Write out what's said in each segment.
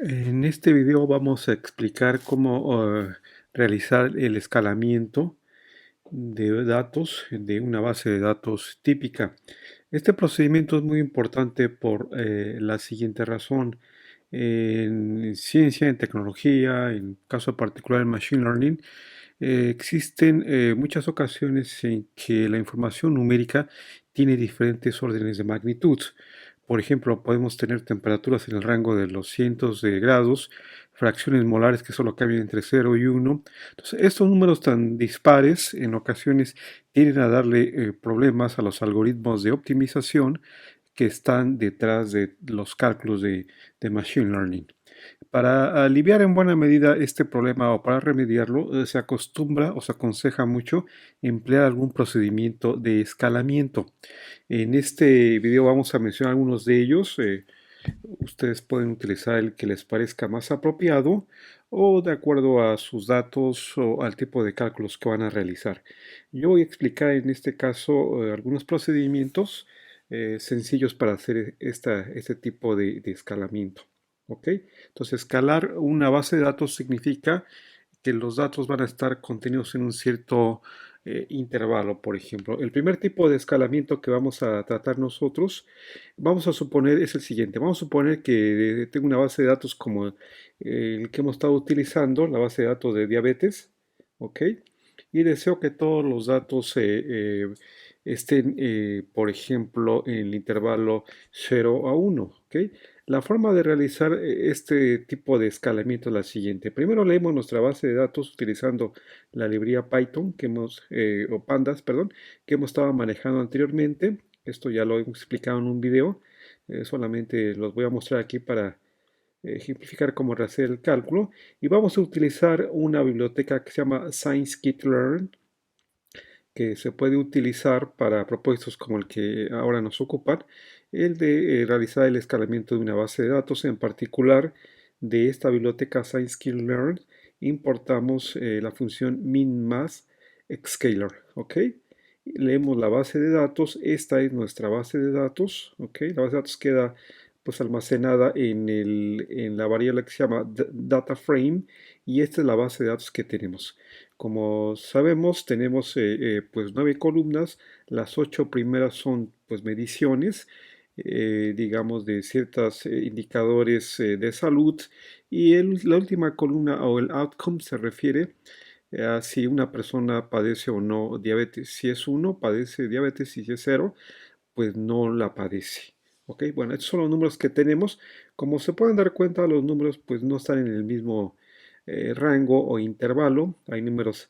En este video vamos a explicar cómo realizar el escalamiento de datos de una base de datos típica. Este procedimiento es muy importante por la siguiente razón. En ciencia, en tecnología, en caso particular en Machine Learning, existen muchas ocasiones en que la información numérica tiene diferentes órdenes de magnitud. Por ejemplo, podemos tener temperaturas en el rango de los cientos de grados, fracciones molares que solo cambian entre 0 y 1. Entonces, estos números tan dispares en ocasiones tienden a darle problemas a los algoritmos de optimización que están detrás de los cálculos de Machine Learning. Para aliviar en buena medida este problema o para remediarlo, se acostumbra o se aconseja mucho emplear algún procedimiento de escalamiento. En este video vamos a mencionar algunos de ellos. Ustedes pueden utilizar el que les parezca más apropiado o de acuerdo a sus datos o al tipo de cálculos que van a realizar. Yo voy a explicar en este caso algunos procedimientos sencillos para hacer este tipo de escalamiento. ¿Ok? Entonces, escalar una base de datos significa que los datos van a estar contenidos en un cierto intervalo, por ejemplo. El primer tipo de escalamiento que vamos a tratar nosotros, vamos a suponer, es el siguiente. Vamos a suponer que tengo una base de datos como el que hemos estado utilizando, la base de datos de diabetes, ¿ok? Y deseo que todos los datos estén, por ejemplo, en el intervalo 0 a 1, ¿ok? La forma de realizar este tipo de escalamiento es la siguiente. Primero leemos nuestra base de datos utilizando la librería Python o Pandas, perdón, que hemos estado manejando anteriormente. Esto ya lo hemos explicado en un video. Solamente los voy a mostrar aquí para ejemplificar cómo hacer el cálculo. Y vamos a utilizar una biblioteca que se llama scikit-learn, que se puede utilizar para propósitos como el que ahora nos ocupan, el de realizar el escalamiento de una base de datos. En particular, de esta biblioteca scikit-learn importamos la función min-max-scalar, ¿ok? Leemos la base de datos. Esta es nuestra base de datos, ¿ok? La base de datos queda pues almacenada en la variable que se llama data frame, y esta es la base de datos que tenemos. Como sabemos, tenemos pues 9 columnas. Las 8 primeras son pues mediciones, digamos, de ciertos indicadores de salud, y la última columna o el outcome se refiere a si una persona padece o no diabetes. Si es 1, padece diabetes; y si es 0, pues no la padece. ¿Ok? Bueno, estos son los números que tenemos. Como se pueden dar cuenta, los números pues no están en el mismo rango o intervalo. Hay números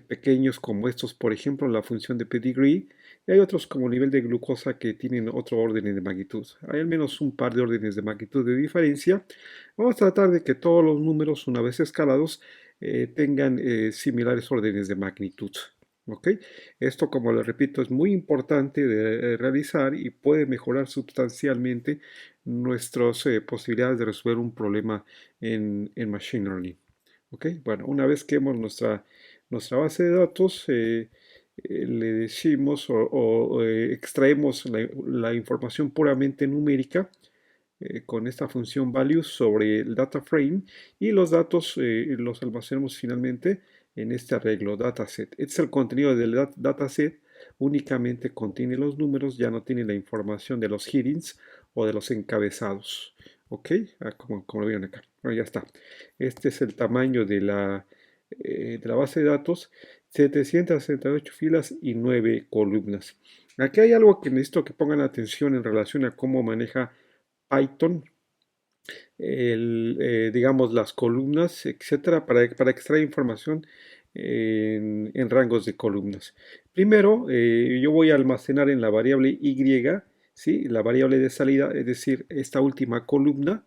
pequeños como estos, por ejemplo, la función de pedigree, y hay otros como nivel de glucosa que tienen otro orden de magnitud. Hay al menos un par de órdenes de magnitud de diferencia. Vamos a tratar de que todos los números, una vez escalados, tengan similares órdenes de magnitud. ¿Ok? Esto, como les repito, es muy importante de realizar y puede mejorar sustancialmente nuestras posibilidades de resolver un problema en Machine Learning. ¿Ok? Bueno, una vez que hemos nuestra base de datos, le decimos o extraemos la información puramente numérica con esta función value sobre el data frame, y los datos los almacenamos finalmente en este arreglo dataset. Este es el contenido del dataset. Únicamente contiene los números, ya no tiene la información de los headings o de los encabezados. ¿Ok? Como lo vieron acá. Bueno, ya está. Este es el tamaño de la base de datos: 768 filas y 9 columnas. Aquí hay algo que necesito que pongan atención en relación a cómo maneja Python, digamos, las columnas, etcétera, para extraer información en rangos de columnas. Primero, yo voy a almacenar en la variable y, ¿sí?, la variable de salida, es decir, esta última columna,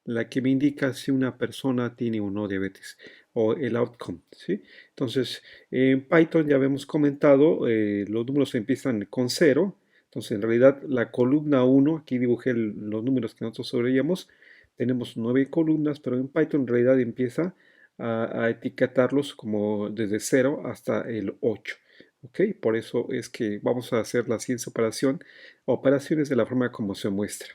la que me indica si una persona tiene o no diabetes, o el outcome, ¿sí? Entonces, en Python ya habíamos comentado, los números empiezan con 0. Entonces, en realidad, la columna 1, aquí dibujé los números que nosotros veíamos. Tenemos 9 columnas, pero en Python en realidad empieza a etiquetarlos como desde 0 hasta el 8. ¿Ok? Por eso es que vamos a hacer la siguiente operaciones de la forma como se muestra.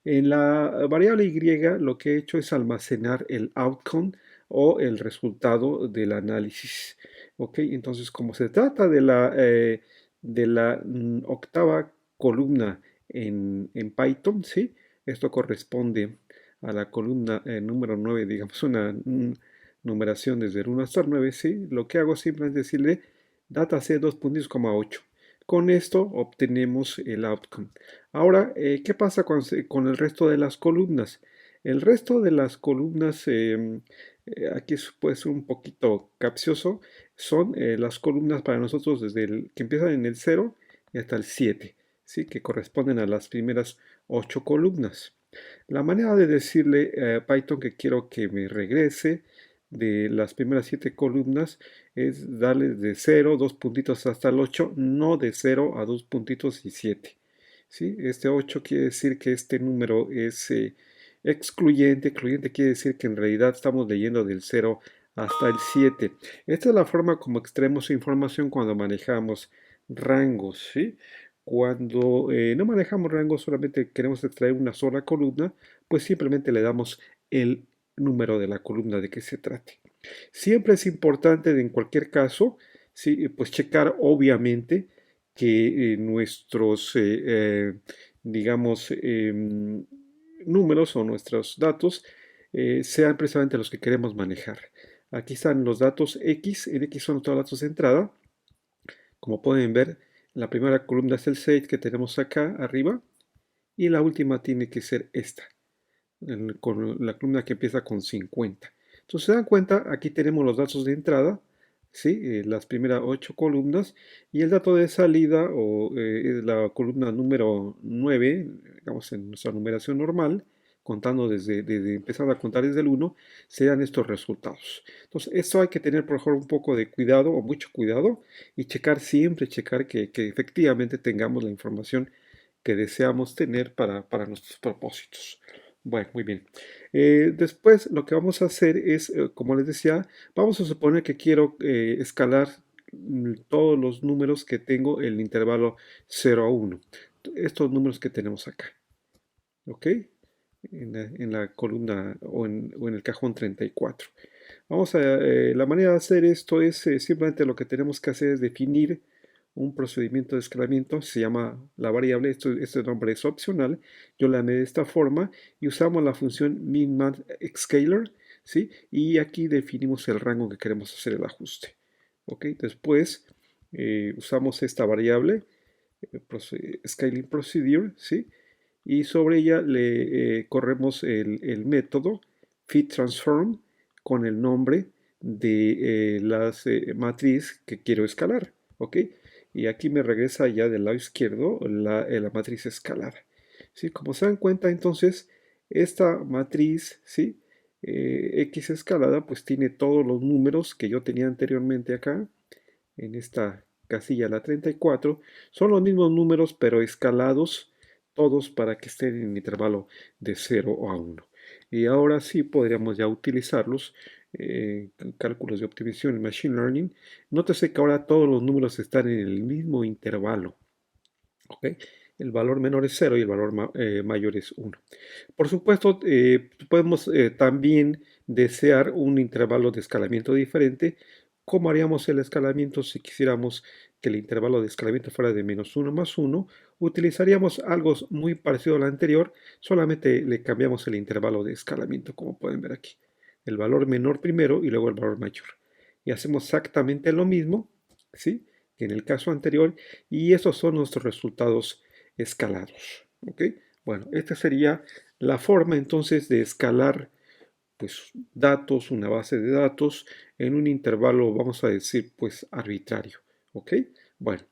En la variable y lo que he hecho es almacenar el outcome o el resultado del análisis. ¿Ok? Entonces, como se trata de la octava columna en Python, ¿sí? Esto corresponde a la columna número 9, digamos, una numeración desde el 1 hasta el 9, ¿sí? Lo que hago simplemente es decirle dataset 2.8. Con esto obtenemos el outcome. Ahora, ¿qué pasa con el resto de las columnas? El resto de las columnas, aquí puede ser un poquito capcioso, son las columnas para nosotros desde el que empiezan en el 0 y hasta el 7, ¿sí? Que corresponden a las primeras 8 columnas. La manera de decirle a Python que quiero que me regrese de las primeras 7 columnas es darle de 0, 2 puntitos hasta el 8, no de 0 a 2 puntitos y 7. ¿Sí? Este 8 quiere decir que este número es excluyente. Excluyente quiere decir que en realidad estamos leyendo del 0 hasta el 7. Esta es la forma como extraemos información cuando manejamos rangos. ¿Sí? Cuando no manejamos rangos, solamente queremos extraer una sola columna, pues simplemente le damos el número de la columna de que se trate. Siempre es importante en cualquier caso, sí, pues checar obviamente que nuestros, digamos, números o nuestros datos sean precisamente los que queremos manejar. Aquí están los datos X, en X son todos los datos de entrada. Como pueden ver, la primera columna es el 6 que tenemos acá arriba y la última tiene que ser esta, con la columna que empieza con 50. Entonces se dan cuenta, aquí tenemos los datos de entrada, ¿sí? Las primeras 8 columnas y el dato de salida o es la columna número 9, digamos en nuestra numeración normal, contando desde empezando a contar desde el 1, se dan estos resultados. Entonces esto hay que tener por favor un poco de cuidado o mucho cuidado y siempre checar que efectivamente tengamos la información que deseamos tener para nuestros propósitos. Bueno, muy bien. Después lo que vamos a hacer es, como les decía, vamos a suponer que quiero escalar todos los números que tengo en el intervalo 0 a 1. Estos números que tenemos acá. ¿Ok? En la columna o en el cajón 34. La manera de hacer esto es simplemente lo que tenemos que hacer es definir un procedimiento de escalamiento, se llama la variable, este nombre es opcional, yo la llamé de esta forma y usamos la función min-max-scalar, ¿sí? Y aquí definimos el rango que queremos hacer el ajuste. ¿Ok? Después usamos esta variable, scaling procedure, ¿sí? Y sobre ella le corremos el método fit-transform con el nombre de la matriz que quiero escalar, ¿ok? Y aquí me regresa ya del lado izquierdo la matriz escalada. ¿Sí? Como se dan cuenta, entonces, esta matriz, ¿sí? X escalada, pues tiene todos los números que yo tenía anteriormente acá, en esta casilla, la 34. Son los mismos números, pero escalados todos para que estén en el intervalo de 0 a 1. Y ahora sí podríamos ya utilizarlos en cálculos de optimización en Machine Learning. Nótese que ahora todos los números están en el mismo intervalo. ¿Ok? El valor menor es 0 y el valor mayor es 1. Por supuesto, podemos también desear un intervalo de escalamiento diferente. ¿Cómo haríamos el escalamiento si quisiéramos que el intervalo de escalamiento fuera de -1 más 1? Utilizaríamos algo muy parecido al anterior, solamente le cambiamos el intervalo de escalamiento, como pueden ver aquí. El valor menor primero y luego el valor mayor. Y hacemos exactamente lo mismo, ¿sí? Que en el caso anterior, y esos son nuestros resultados escalados. ¿Ok? Bueno, esta sería la forma entonces de escalar pues, datos, una base de datos en un intervalo, vamos a decir, pues arbitrario. ¿Ok? Bueno,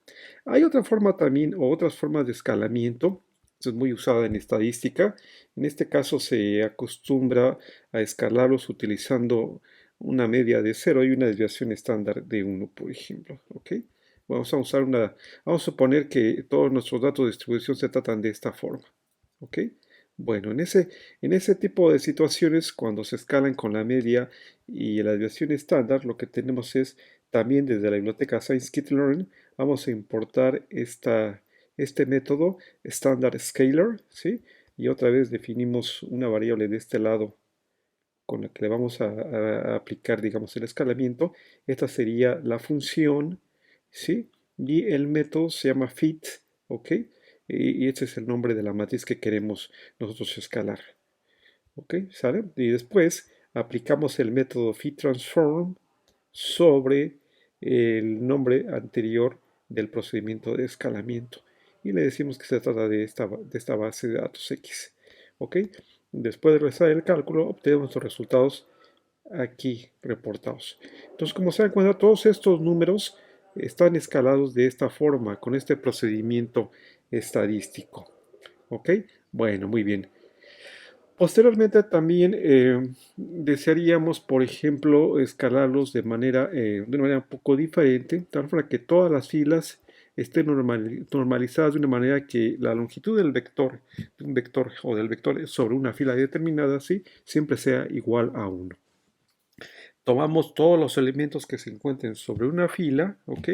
hay otra forma también, o otras formas de escalamiento. Esto es muy usada en estadística. En este caso se acostumbra a escalarlos utilizando una media de 0 y una desviación estándar de 1, por ejemplo. ¿Ok? Vamos a suponer que todos nuestros datos de distribución se tratan de esta forma. ¿Ok? Bueno, en ese tipo de situaciones, cuando se escalan con la media y la desviación estándar, lo que tenemos es también desde la biblioteca scikit-learn, vamos a importar este método standard scalar, ¿sí? y otra vez definimos una variable de este lado con la que le vamos a aplicar, digamos, el escalamiento. Esta sería la función, ¿sí? Y el método se llama fit, ¿ok? Y este es el nombre de la matriz que queremos nosotros escalar, ¿ok? ¿Sale? Y después aplicamos el método FitTransform sobre el nombre anterior del procedimiento de escalamiento y le decimos que se trata de esta base de datos X, ¿ok? Después de realizar el cálculo obtenemos nuestros resultados aquí reportados. Entonces, como se dan cuenta, todos estos números están escalados de esta forma, con este procedimiento estadístico. ¿Ok? Bueno, muy bien. Posteriormente también desearíamos, por ejemplo, escalarlos de una manera un poco diferente, tal forma que todas las filas estén normalizadas de una manera que la longitud del vector, de un vector o del vector sobre una fila determinada, ¿sí? Siempre sea igual a 1. Tomamos todos los elementos que se encuentren sobre una fila, ¿ok?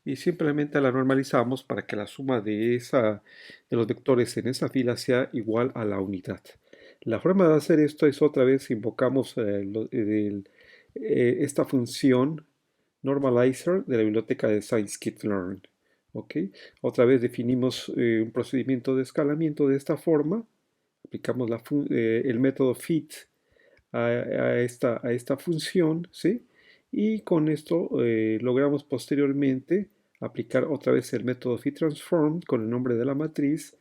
Y simplemente la normalizamos para que la suma de los vectores en esa fila sea igual a la unidad. La forma de hacer esto es otra vez invocamos esta función normalizer de la biblioteca de scikit-learn. ¿Ok? Otra vez definimos un procedimiento de escalamiento de esta forma. Aplicamos el método fit a esta función, ¿sí? Y con esto logramos posteriormente aplicar otra vez el método FitTransform con el nombre de la matriz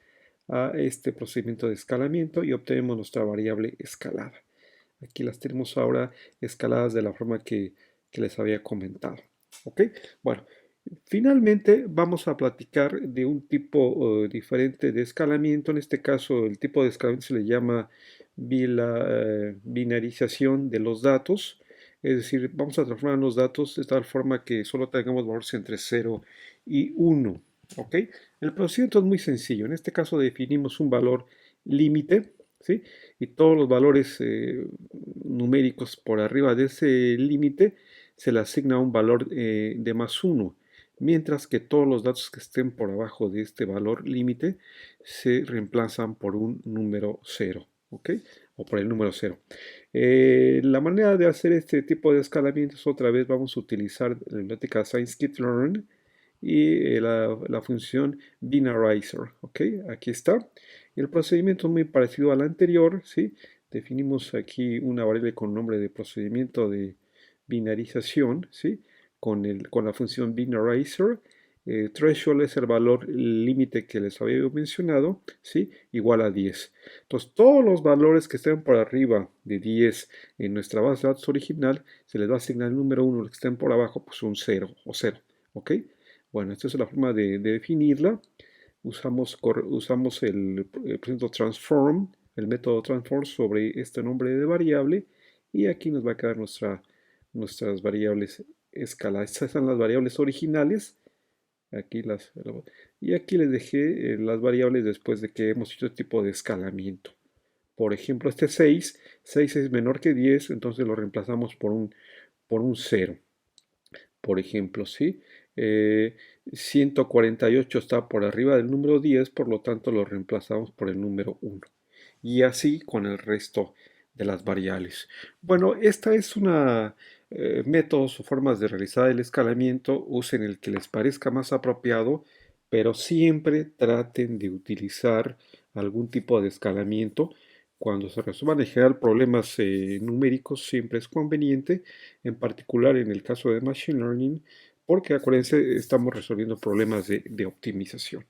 a este procedimiento de escalamiento y obtenemos nuestra variable escalada. Aquí las tenemos ahora escaladas de la forma que les había comentado. ¿Ok? Bueno, finalmente vamos a platicar de un tipo diferente de escalamiento. En este caso, el tipo de escalamiento se le llama binarización de los datos. Es decir, vamos a transformar los datos de tal forma que solo tengamos valores entre 0 y 1. ¿Ok? El procedimiento es muy sencillo. En este caso definimos un valor límite, ¿sí? Y todos los valores numéricos por arriba de ese límite se le asigna un valor de más 1, mientras que todos los datos que estén por abajo de este valor límite se reemplazan por un número 0, ¿ok? O por el número 0. La manera de hacer este tipo de escalamientos, otra vez vamos a utilizar la biblioteca scikit-learn y la función binarizer, ¿ok? Aquí está. El procedimiento es muy parecido al anterior, ¿sí? Definimos aquí una variable con nombre de procedimiento de binarización, ¿sí? Con la función binarizer. Threshold es el valor límite que les había mencionado, ¿sí? Igual a 10. Entonces, todos los valores que estén por arriba de 10 en nuestra base de datos original, se les va a asignar el número 1, los que estén por abajo, pues un 0 o 0, ¿ok? Bueno, esta es la forma de definirla. Usamos el procedimiento transform, el método transform sobre este nombre de variable y aquí nos va a quedar nuestras variables escaladas. Estas son las variables originales. Aquí y aquí les dejé las variables después de que hemos hecho este tipo de escalamiento. Por ejemplo, este 6 es menor que 10, entonces lo reemplazamos por un 0. Por ejemplo, ¿sí? 148 está por arriba del número 10, por lo tanto lo reemplazamos por el número 1. Y así con el resto de las variables. Bueno, esta es una métodos o formas de realizar el escalamiento. Usen el que les parezca más apropiado, pero siempre traten de utilizar algún tipo de escalamiento. Cuando se resuelvan en general problemas numéricos, siempre es conveniente, en particular en el caso de Machine Learning, porque acuérdense, estamos resolviendo problemas de optimización.